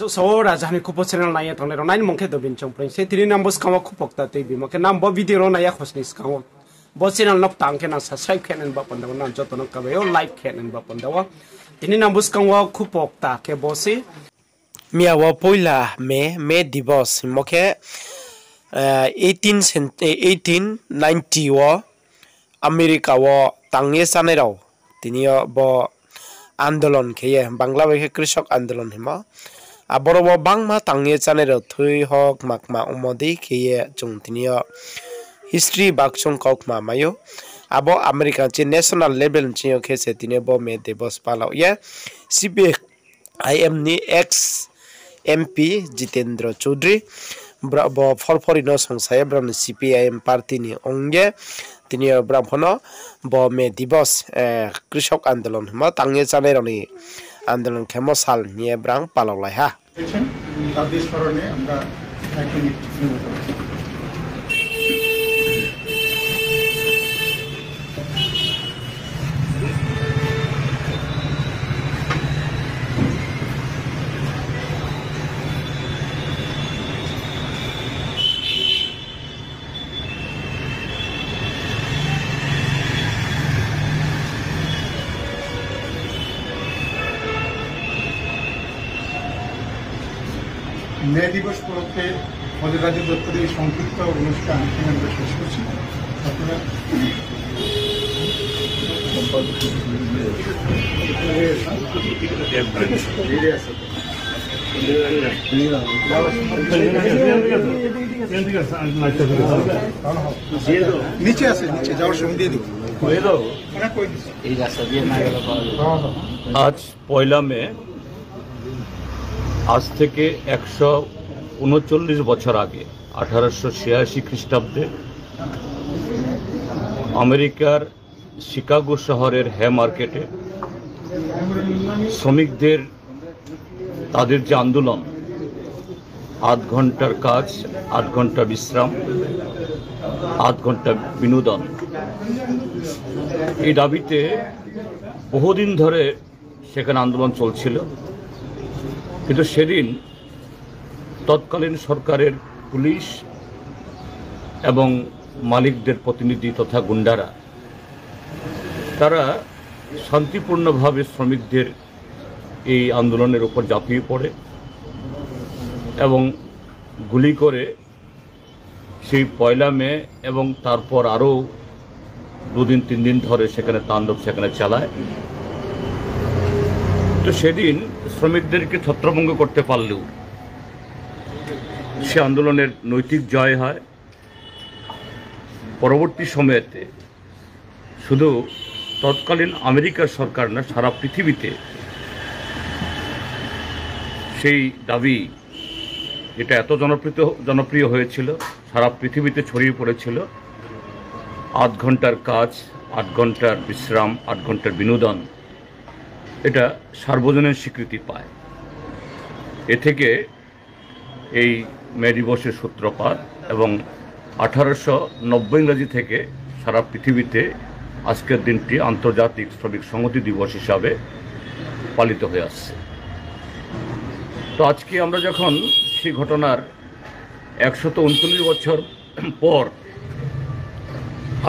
so rajani kupo channel na ya tong ro nine mongke do bin chong pring se tiri numbers kawa kupok ta te bi mo ke nam bo video na ya khosni skaw bo channel nok tang ke na subscribe ken en ba pon da na joto no ka yo like ken en ba pon da wa tiri numbers kawa kupok ta ke bo si mia wa poila me divos mo ke 1890 wa America wa tangye sane raw tini bo आंदोलन के ये बांग्लादेश कृषक आंदोलन हिमा आबरो वो बांगमा तांगे चाने रो Thuy हक माकमा उमदी के ये चुंगतिनिया हिस्ट्री बाक्सुं कौकमा मायो आबो अमेरिका चे नेशनल लेवल चियो खेसे तिने बो मे देबस पालाव ये सीपी आईएम नि एक्स एमपी जितेंद्र चौधरी ब्राबो फरफरिनो संसाय ब्राम सीपीआईएम पार्टी नि ओंगे तिनी ब्राह्मण बमे दिवस कृषक आंदोलन हिमा तांगे चाने रनि आंदोलन खेमो साल निये ब्रां पालावलाय हा তাদের স্মরণে আমরা এক মিনিট মে দিবস উপলক্ষে আমাদের রাজ্যের পক্ষ থেকে সংক্ষিপ্ত অনুষ্ঠান আমরা শেষ করছি আপনারা নিচে আছে নিচে যাওয়ার সময় দিয়ে দিব আজ পয়লা মে आज থেকে 139 বছর আগে 1886 খ্রিস্টাব্দে আমেরিকার শিকাগো শহরের হে মার্কেটে শ্রমিকদের তাদের যে আন্দোলন 8 ঘন্টার কাজ 8 ঘন্টা বিশ্রাম 8 ঘন্টা বিনোদন এই দাবিতে বহুদিন ধরে সেখানে আন্দোলন চলছিল কিন্তু সেদিন তৎকালীন সরকারের পুলিশ এবং মালিকদের প্রতিনিধি তথা গুন্ডারা তারা শান্তিপূর্ণভাবে শ্রমিকদের এই আন্দোলনের উপর ঝাঁপিয়ে পড়ে এবং গুলি করে সেই পয়লা মে এবং তারপর আরও 2 দিন 3 দিন ধরে সেখানে তাণ্ডব সেখানে চালায়। তো সেদিন শ্রমিকদেরকে ছত্রভঙ্গ করতে পারলেও সে আন্দোলনের নৈতিক জয় হয়। পরবর্তী সময়েতে শুধু তৎকালীন আমেরিকার সরকার না, সারা পৃথিবীতে সেই দাবি এটা এত জনপ্রিয় হয়েছিল, সারা পৃথিবীতে ছড়িয়ে পড়েছিল। 8 ঘন্টার কাজ, 8 ঘন্টার বিশ্রাম, 8 ঘন্টার বিনোদন এটা সার্বজনীন স্বীকৃতি পায়। এ থেকে এই মে দিবসের সূত্রপাত এবং 1890 ইংরাজি থেকে সারা পৃথিবীতে আজকের দিনটি আন্তর্জাতিক শ্রমিক সংহতি দিবস হিসাবে পালিত হয়ে আসছে। তো আজকে আমরা যখন সেই ঘটনার 139 বছর পর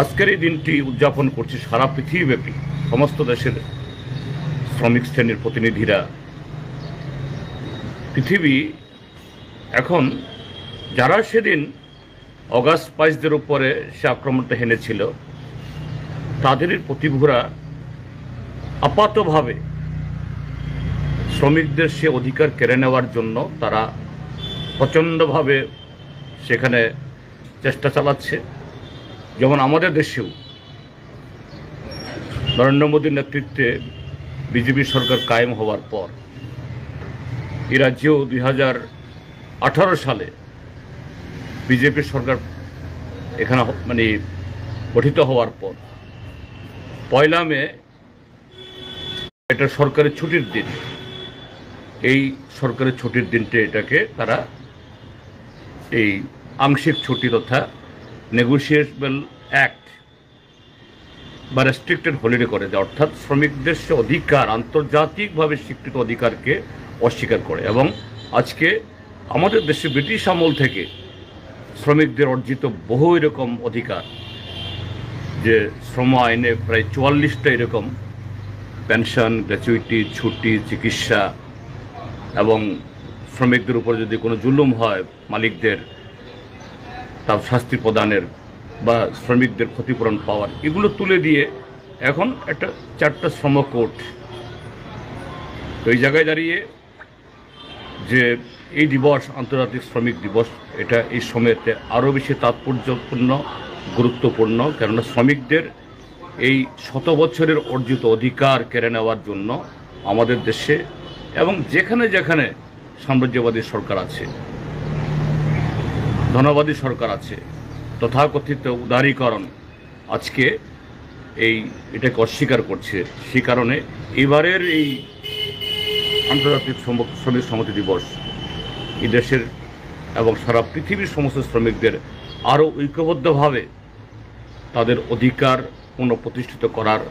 আজকের এই দিনটি উদযাপন করছি সারা পৃথিবীব্যাপী সমস্ত দেশের শ্রমিক শ্রেণীর প্রতিনিধিরা, পৃথিবী এখন যারা সেদিন অগাস্ট 22 উপরে সে আক্রমণটা হেনেছিল তাদেরই প্রতিভূরা আপাতভাবে শ্রমিকদের সে অধিকার কেড়ে নেওয়ার জন্য তারা প্রচণ্ডভাবে সেখানে চেষ্টা চালাচ্ছে। যেমন আমাদের দেশেও নরেন্দ্র মোদীর নেতৃত্বে বিজেপি সরকার কায়েম হওয়ার পর এই রাজ্যেও 2018 সালে বিজেপি সরকার এখানে গঠিত হওয়ার পর পয়লা মে এটা সরকারের ছুটির দিন। এই সরকারের ছুটির দিনটা এটাকে তারা এই আংশিক ছুটি তথা নেগোশিয়েবল অ্যাক্ট বা রেস্ট্রিক্টেড হলিডে করে দেয়, অর্থাৎ শ্রমিকদের সে অধিকার আন্তর্জাতিকভাবে স্বীকৃত অধিকারকে অস্বীকার করে এবং আজকে আমাদের দেশে ব্রিটিশ আমল থেকে শ্রমিকদের অর্জিত বহু এরকম অধিকার, যে শ্রম আইনে প্রায় 44টা এরকম পেনশন, গ্র্যাচুইটি, ছুটি, চিকিৎসা এবং শ্রমিকদের উপর যদি কোনো জুলুম হয় মালিকদের তার শাস্তি প্রদানের বা শ্রমিকদের ক্ষতিপূরণ পাওয়ার, এগুলো তুলে দিয়ে এখন একটা 4টা শ্রম কোড। তো এই জায়গায় দাঁড়িয়ে যে এই দিবস, আন্তর্জাতিক শ্রমিক দিবস, এটা এই সময়তে আরও বেশি তাৎপর্যপূর্ণ, গুরুত্বপূর্ণ। কেননা শ্রমিকদের এই 100 বছরের অর্জিত অধিকার কেড়ে নেওয়ার জন্য আমাদের দেশে এবং যেখানে যেখানে সাম্রাজ্যবাদী সরকার আছে, ধনবাদী সরকার আছে, তথাকথিত উদারীকরণ আজকে এটাকে অস্বীকার করছে। সেই কারণে এবারের এই আন্তর্জাতিক শ্রমিক সংহতি দিবস এই দেশের এবং সারা পৃথিবীর সমস্ত শ্রমিকদের আরও ঐক্যবদ্ধভাবে তাদের অধিকার পুনঃপ্রতিষ্ঠিত করার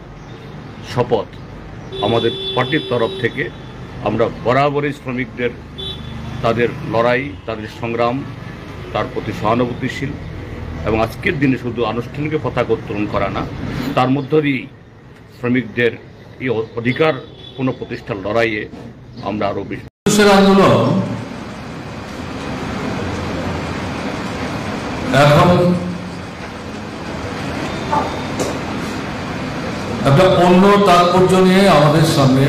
শপথ আমাদের পার্টির তরফ থেকে। আমরা বরাবরই শ্রমিকদের তাদের লড়াই, তাদের সংগ্রাম, তার প্রতি সহানুভূতিশীল এবং আজকের দিনে শুধু আনুষ্ঠানিক পতাকা উত্তোলন করা না, তার মধ্য দিয়েই শ্রমিকদের এই অধিকার পুনঃপ্রতিষ্ঠার লড়াইয়ে আমরা আরও বেশি। আন্দোলন এখন একটা অন্য তাৎপর্য নিয়ে আমাদের সামনে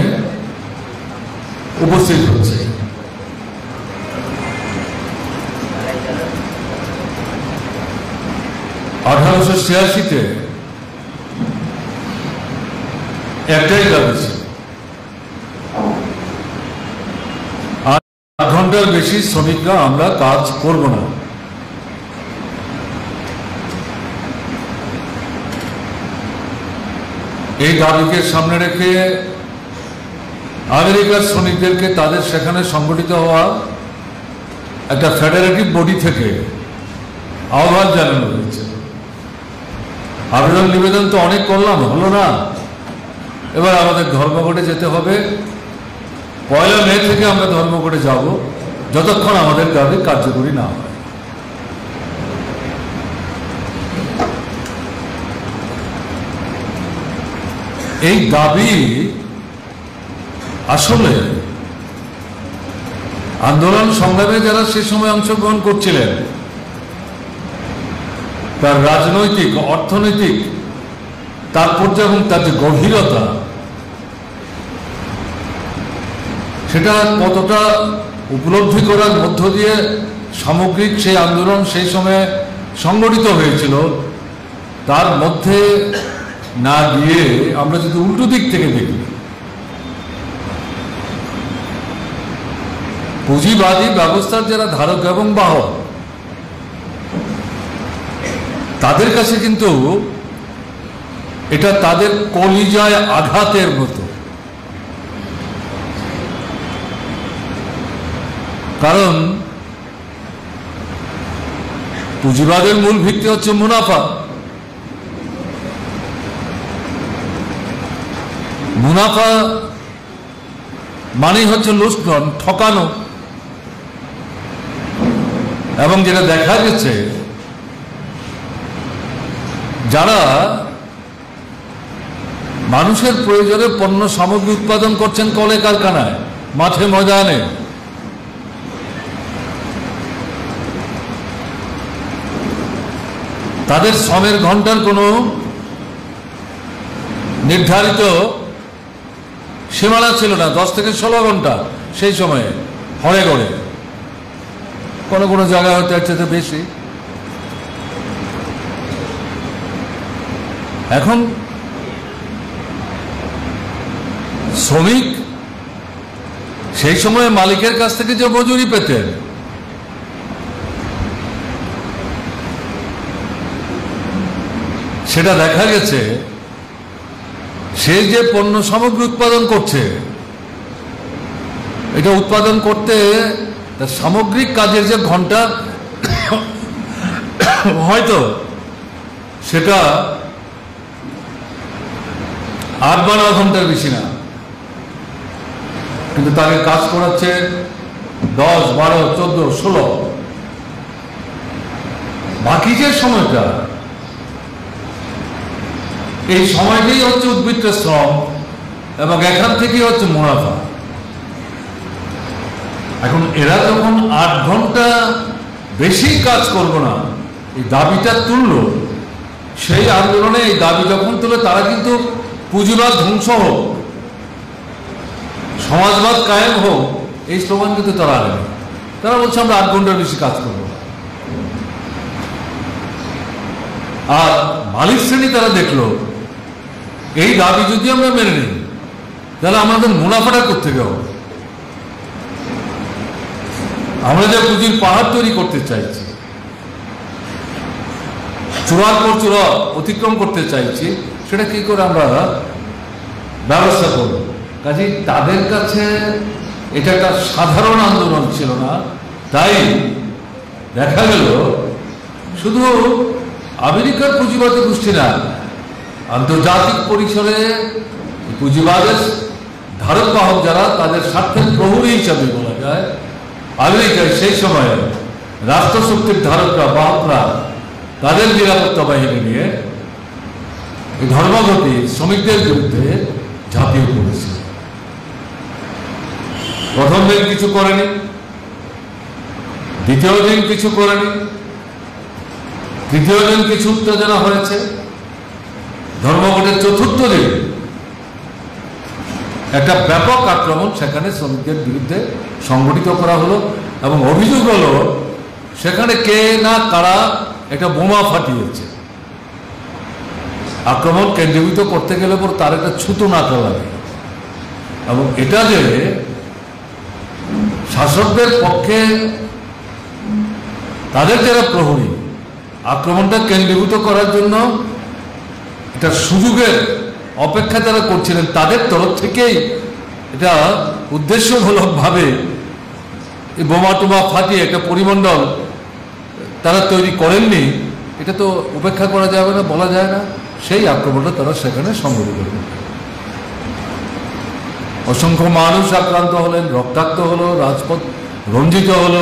উপস্থিত হচ্ছে। তে একটাই দাবি ছিল, 8 ঘন্টার বেশি শ্রমিকরা আমরা কাজ করব না। এই দাবিকে সামনে রেখে আমেরিকার শ্রমিকদেরকে তাদের সেখানে সংগঠিত হওয়া একটা ফেডারেটিভ বডি থেকে আহ্বান জানানো হয়েছে। আবেদন নিবেদন তো অনেক করলাম, হলো না। এবার আমাদের ধর্মঘটে যেতে হবে। 1 মে থেকে আমরা ধর্মঘটে যাব, যতক্ষণ আমাদের দাবি কার্যকরী না হয়। এই দাবি আসলে আন্দোলন সংগ্রামে যারা সে সময় অংশগ্রহণ করছিলেন, তার রাজনৈতিক, অর্থনৈতিক তাৎপর্য এবং তার যে গভীরতা, সেটা কতটা উপলব্ধি করার মধ্য দিয়ে সামগ্রিক সেই আন্দোলন সেই সময়ে সংগঠিত হয়েছিল, তার মধ্যে না গিয়ে আমরা যদি উল্টো দিক থেকে দেখি, পুঁজিবাদী ব্যবস্থার যারা ধারক এবং বাহক, তাদের কাছে কিন্তু এটা তাদের কলিজায় আঘাতের মতো। কারণ পুঁজিবাদের মূল ভিত্তি হচ্ছে মুনাফা। মুনাফা মানেই হচ্ছে লুণ্ঠন, ঠকানো। এবং যেটা দেখা গেছে, যারা মানুষের প্রয়োজনে পণ্য সামগ্রী উৎপাদন করছেন কলে কারখানায়, মাঠে ময়দানে, তাদের শ্রমের ঘন্টার কোনো নির্ধারিত সীমানা ছিল না। 10 থেকে 16 ঘন্টা সেই সময়ে হরে গড়ে, কোনো কোনো জায়গায় হয়তো এর চেয়ে বেশি। এখন শ্রমিক সেই সময় মালিকের কাছ থেকে যে মজুরি পেতেন, সেটা দেখা গেছে সে যে পণ্য সামগ্রী উৎপাদন করছে, এটা উৎপাদন করতে তার সামগ্রিক কাজের যে ঘন্টা হয়তো সেটা 8 বা 9 ঘন্টার বেশি না, কিন্তু তাকে কাজ করাচ্ছে 10, 12, 14, 16, বাকি যে সময়টা, এই সময়টাই হচ্ছে উদ্বৃত্ত শ্রম এবং এখান থেকেই হচ্ছে মুনাফা। এখন এরা যখন 8 ঘন্টা বেশি কাজ করব না এই দাবিটা তুলল, সেই আন্দোলনে এই দাবি যখন তুলে তারা কিন্তু পুঁজিবাদ ধ্বংস হোক, সমাজবাদ কায়েম হোক, এই স্লোগান কিন্তু তারা আনেনি। তারা বলছে আমরা 8 ঘন্টার বেশি কাজ করব। আর মালিক শ্রেণী তারা দেখলো এই দাবি যদি আমরা মেনে নিই তাহলে আমাদের মুনাফাটা করতে হবে। আমরা যে পুঁজির পাহাড় তৈরি করতে চাইছি, চূড়ার পর চূড়া অতিক্রম করতে চাইছি, সেটা কি করে আমরা ব্যবস্থা করব? কাজেই তাদের কাছে এটা একটা সাধারণ আন্দোলন ছিল না। তাই দেখা গেল শুধু আমেরিকার পুঁজিবাদী গোষ্ঠী না, আন্তর্জাতিক পরিসরে পুঁজিবাদের ধারক বাহক যারা, তাদের স্বার্থের প্রহরী হিসাবে বলা যায় আমেরিকায় সেই সময়ে রাষ্ট্রশক্তির ধারকরা বাহকরা তাদের নিরাপত্তা বাহিনী নিয়ে ধর্মঘটে শ্রমিকদের বিরুদ্ধে ঝাঁপিয়ে পড়েছে। প্রথম দিন কিছু করেনি, দ্বিতীয় দিন কিছু করেনি, তৃতীয় দিন কিছু উত্তেজনা হয়েছে, ধর্মঘটের চতুর্থ দিন একটা ব্যাপক আক্রমণ সেখানে শ্রমিকদের বিরুদ্ধে সংগঠিত করা হলো এবং অভিযোগ হলো সেখানে কে না কারা একটা বোমা ফাটিয়েছে। আক্রমণ কেন্দ্রীভূত করতে গেলে পর তার একটা ছুতো নাকা লাগে এবং এটা যে শাসকদের পক্ষে তাদের যারা প্রহরী আক্রমণটা কেন্দ্রীভূত করার জন্য এটা সুযোগের অপেক্ষা যারা করছিলেন তাদের তরফ থেকেই এটা উদ্দেশ্যমূলকভাবে এই বোমা টোমা ফাটিয়ে একটা পরিমণ্ডল তারা তৈরি করেননি, এটা তো উপেক্ষা করা যাবে না, বলা যায় না। সেই আক্রমণটা তারা সেখানে সংগঠিত করলেন। অসংখ্য মানুষ আক্রান্ত হলেন, রক্তাক্ত হলো, রাজপথ রঞ্জিত হলো।